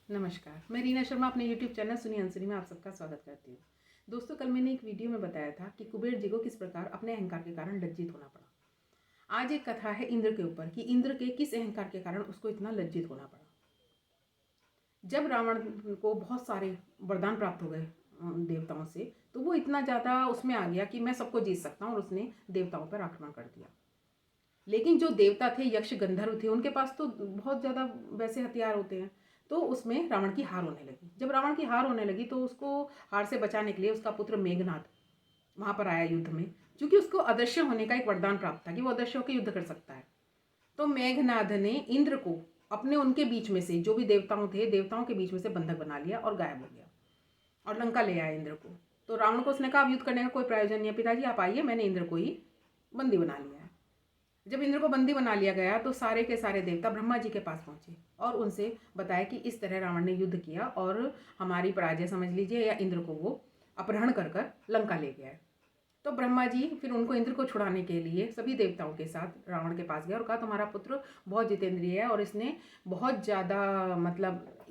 नमस्कार, मैं रीना शर्मा अपने YouTube चैनल सुनी अनसुनी में आप सबका स्वागत करती हूँ। दोस्तों, कल मैंने एक वीडियो में बताया था कि कुबेर जी को किस प्रकार अपने अहंकार के कारण लज्जित होना पड़ा। आज एक कथा है इंद्र के ऊपर कि इंद्र के किस अहंकार के कारण उसको इतना लज्जित होना पड़ा। जब रावण को बहुत सारे वरदान प्राप्त हो गए देवताओं से, तो वो इतना ज़्यादा उसमें आ गया कि मैं सबको जीत सकता हूँ और उसने देवताओं पर आक्रमण कर दिया। लेकिन जो देवता थे, यक्ष गंधर्व थे, उनके पास तो बहुत ज़्यादा वैसे हथियार होते हैं। तो उसमें रावण की हार होने लगी। जब रावण की हार होने लगी तो उसको हार से बचाने के लिए उसका पुत्र मेघनाद वहाँ पर आया युद्ध में, क्योंकि उसको अदृश्य होने का एक वरदान प्राप्त था कि वो अदृश्य होकर युद्ध कर सकता है। तो मेघनाद ने इंद्र को अपने उनके बीच में से, जो भी देवताओं थे, देवताओं के बीच में से बंधक बना लिया और गायब हो गया और लंका ले आया इंद्र को। तो रावण को उसने कहा अब युद्ध करने का कोई प्रयोजन नहीं है पिताजी, आप आइए, मैंने इंद्र को ही बंदी बना लिया है। जब इंद्र को बंदी बना लिया गया तो सारे के सारे देवता ब्रह्मा जी के पास पहुंचे और उनसे बताया कि इस तरह रावण ने युद्ध किया और हमारी पराजय समझ लीजिए, या इंद्र को वो अपहरण कर कर लंका ले गया है। तो ब्रह्मा जी फिर उनको इंद्र को छुड़ाने के लिए सभी देवताओं के साथ रावण के पास गए और कहा तुम्हारा पुत्र बहुत जितेंद्रिय है और इसने बहुत ज़्यादा मतलब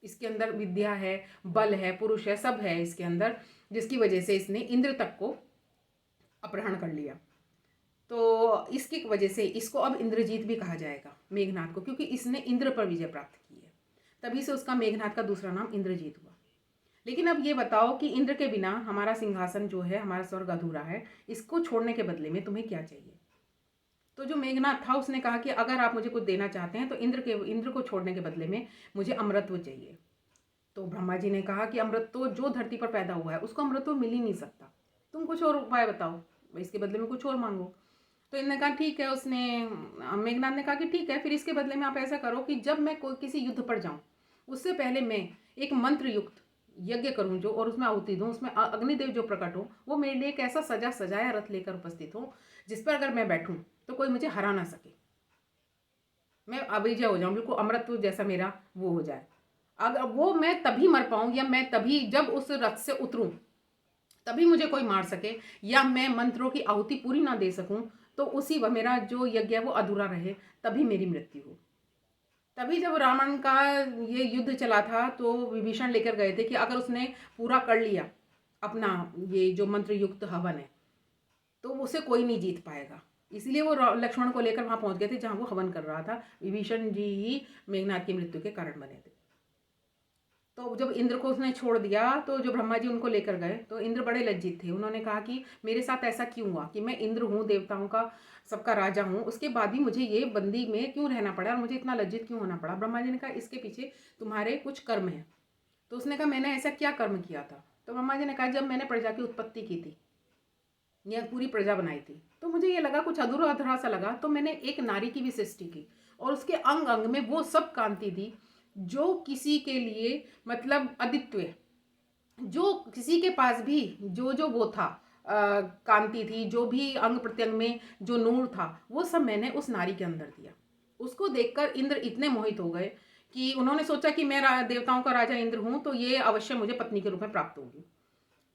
इसके अंदर विद्या है, बल है, पुरुष है, सब है इसके अंदर, जिसकी वजह से इसने इंद्र तक को अपहरण कर लिया। तो इसकी वजह से इसको अब इंद्रजीत भी कहा जाएगा, मेघनाद को, क्योंकि इसने इंद्र पर विजय प्राप्त की है। तभी से उसका मेघनाद का दूसरा नाम इंद्रजीत हुआ। लेकिन अब ये बताओ कि इंद्र के बिना हमारा सिंहासन जो है, हमारा स्वर्ग अधूरा है, इसको छोड़ने के बदले में तुम्हें क्या चाहिए? तो जो मेघनाद था उसने कहा कि अगर आप मुझे कुछ देना चाहते हैं तो इंद्र को छोड़ने के बदले में मुझे अमृतत्व चाहिए। तो ब्रह्मा जी ने कहा कि अमृत तो जो धरती पर पैदा हुआ है उसको अमृतत्व मिल ही नहीं सकता, तुम कुछ और उपाय बताओ, इसके बदले में कुछ और मांगो। तो इन्होंने कहा ठीक है, उसने मेघनाथ ने कहा कि ठीक है, फिर इसके बदले में आप ऐसा करो कि जब मैं कोई किसी युद्ध पर जाऊं उससे पहले मैं एक मंत्र युक्त यज्ञ करूं जो, और उसमें आहुति दूं, उसमें अग्निदेव जो प्रकट हो वो मेरे लिए एक ऐसा सजा सजाया रथ लेकर उपस्थित हो जिस पर अगर मैं बैठूं तो कोई मुझे हरा ना सके, मैं अविजय हो जाऊं, बिल्कुल अमृत जैसा मेरा वो हो जाए। अगर वो मैं तभी मर पाऊं, या मैं तभी जब उस रथ से उतरूं तभी मुझे कोई मार सके, या मैं मंत्रों की आहुति पूरी ना दे सकूं तो उसी वह मेरा जो यज्ञ है वो अधूरा रहे, तभी मेरी मृत्यु हो। तभी जब रावण का ये युद्ध चला था तो विभीषण लेकर गए थे कि अगर उसने पूरा कर लिया अपना ये जो मंत्र युक्त हवन है तो उसे कोई नहीं जीत पाएगा। इसलिए वो लक्ष्मण को लेकर वहां पहुंच गए थे जहां वो हवन कर रहा था। विभीषण जी ही मेघनाथ की मृत्यु के कारण बने थे। तो जब इंद्र को उसने छोड़ दिया तो जो ब्रह्मा जी उनको लेकर गए तो इंद्र बड़े लज्जित थे। उन्होंने कहा कि मेरे साथ ऐसा क्यों हुआ कि मैं इंद्र हूँ, देवताओं का सबका राजा हूँ, उसके बाद भी मुझे ये बंदी में क्यों रहना पड़ा और मुझे इतना लज्जित क्यों होना पड़ा। ब्रह्मा जी ने कहा इसके पीछे तुम्हारे कुछ कर्म हैं। तो उसने कहा मैंने ऐसा क्या कर्म किया था? तो ब्रह्मा जी ने कहा जब मैंने प्रजा की उत्पत्ति की थी या पूरी प्रजा बनाई थी तो मुझे ये लगा कुछ अधूरा अधूरा सा लगा, तो मैंने एक नारी की भी सृष्टि की और उसके अंग अंग में वो सब कांति थी जो किसी के लिए मतलब अद्वितीय, जो किसी के पास भी जो जो वो था कांति थी, जो भी अंग प्रत्यंग में जो नूर था वो सब मैंने उस नारी के अंदर दिया। उसको देखकर इंद्र इतने मोहित हो गए कि उन्होंने सोचा कि मैं देवताओं का राजा इंद्र हूँ तो ये अवश्य मुझे पत्नी के रूप में प्राप्त होगी।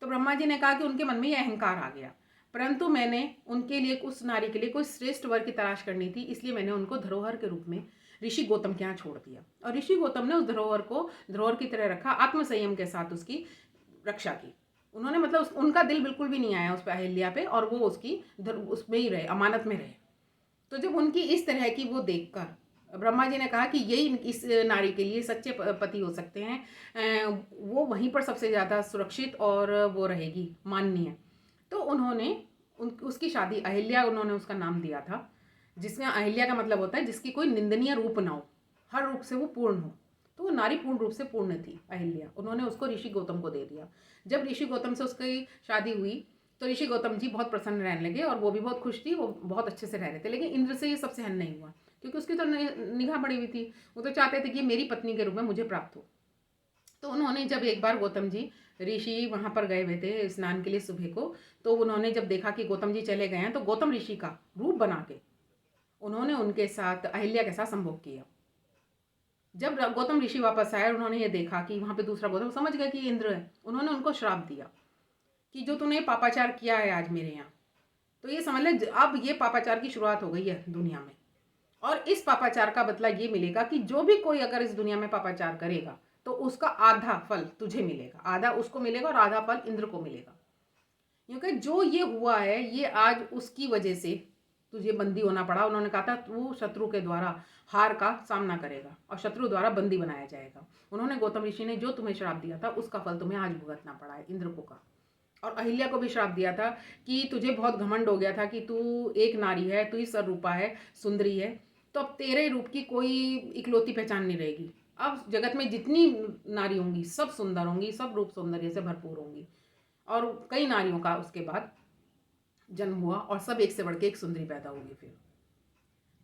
तो ब्रह्मा जी ने कहा कि उनके मन में यह अहंकार आ गया, परंतु मैंने उनके लिए, उस नारी के लिए कोई श्रेष्ठ वर की तलाश करनी थी, इसलिए मैंने उनको धरोहर के रूप में ऋषि गौतम के यहाँ छोड़ दिया और ऋषि गौतम ने उस धरोहर को धरोहर की तरह रखा, आत्मसंयम के साथ उसकी रक्षा की। उन्होंने मतलब उनका दिल बिल्कुल भी नहीं आया उस पर अहिल्या पे, और वो उसकी उसमें ही रहे, अमानत में रहे। तो जब उनकी इस तरह की वो देखकर ब्रह्मा जी ने कहा कि यही इस नारी के लिए सच्चे पति हो सकते हैं, वो वहीं पर सबसे ज़्यादा सुरक्षित और वो रहेगी माननीय। तो उन्होंने उसकी शादी अहिल्या, उन्होंने उसका नाम दिया था, जिसमें अहिल्या का मतलब होता है जिसकी कोई निंदनीय रूप ना हो, हर रूप से वो पूर्ण हो। तो वो नारी पूर्ण रूप से पूर्ण थी अहिल्या, उन्होंने उसको ऋषि गौतम को दे दिया। जब ऋषि गौतम से उसकी शादी हुई तो ऋषि गौतम जी बहुत प्रसन्न रहने लगे और वो भी बहुत खुश थी, वो बहुत अच्छे से रह रहे थे। लेकिन इंद्र से ये सब सहन नहीं हुआ क्योंकि उसकी तो निगाह बड़ी हुई थी, वो तो चाहते थे कि मेरी पत्नी के रूप में मुझे प्राप्त हो। तो उन्होंने जब एक बार गौतम जी ऋषि वहाँ पर गए हुए थे स्नान के लिए सुबह को, तो उन्होंने जब देखा कि गौतम जी चले गए हैं तो गौतम ऋषि का रूप बना के उन्होंने उनके साथ अहिल्या के साथ संभोग किया। जब गौतम ऋषि वापस आए, उन्होंने ये देखा कि वहाँ पे दूसरा गौतम, समझ गए कि इंद्र है। उन्होंने उनको श्राप दिया कि जो तूने पापाचार किया है आज मेरे यहाँ, तो ये समझ ले अब ये पापाचार की शुरुआत हो गई है दुनिया में, और इस पापाचार का बदला ये मिलेगा कि जो भी कोई अगर इस दुनिया में पापाचार करेगा तो उसका आधा फल तुझे मिलेगा, आधा उसको मिलेगा और आधा फल इंद्र को मिलेगा। क्योंकि जो ये हुआ है ये आज उसकी वजह से तुझे बंदी होना पड़ा। उन्होंने कहा था तू शत्रु के द्वारा हार का सामना करेगा और शत्रु द्वारा बंदी बनाया जाएगा। उन्होंने, गौतम ऋषि ने जो तुम्हें श्राप दिया था उसका फल तुम्हें आज भुगतना पड़ा है, इंद्र को कहा। और अहिल्या को भी श्राप दिया था कि तुझे बहुत घमंड हो गया था कि तू एक नारी है, तू ही सर्वरूपा है, सुंदरी है, तो अब तेरे रूप की कोई इकलौती पहचान नहीं रहेगी। अब जगत में जितनी नारी होंगी सब सुंदर होंगी, सब रूप सौंदर्य से भरपूर होंगी। और कई नारियों का उसके बाद जन्म हुआ और सब एक से बढ़ के एक सुंदरी पैदा होगी फिर।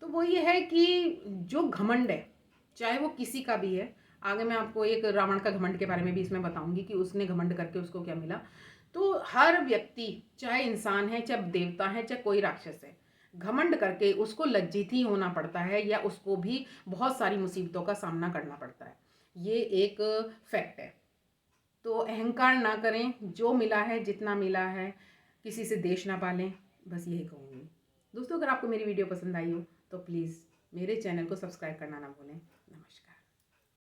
तो वो ये है कि जो घमंड है, चाहे वो किसी का भी है, आगे मैं आपको एक रावण का घमंड के बारे में भी इसमें बताऊंगी कि उसने घमंड करके उसको क्या मिला। तो हर व्यक्ति, चाहे इंसान है, चाहे देवता है, चाहे कोई राक्षस है, घमंड करके उसको लज्जित ही होना पड़ता है या उसको भी बहुत सारी मुसीबतों का सामना करना पड़ता है। ये एक फैक्ट है। तो अहंकार ना करें, जो मिला है, जितना मिला है, किसी से देश ना पालें, बस यही कहूँगी। दोस्तों, अगर आपको मेरी वीडियो पसंद आई हो तो प्लीज़ मेरे चैनल को सब्सक्राइब करना ना भूलें।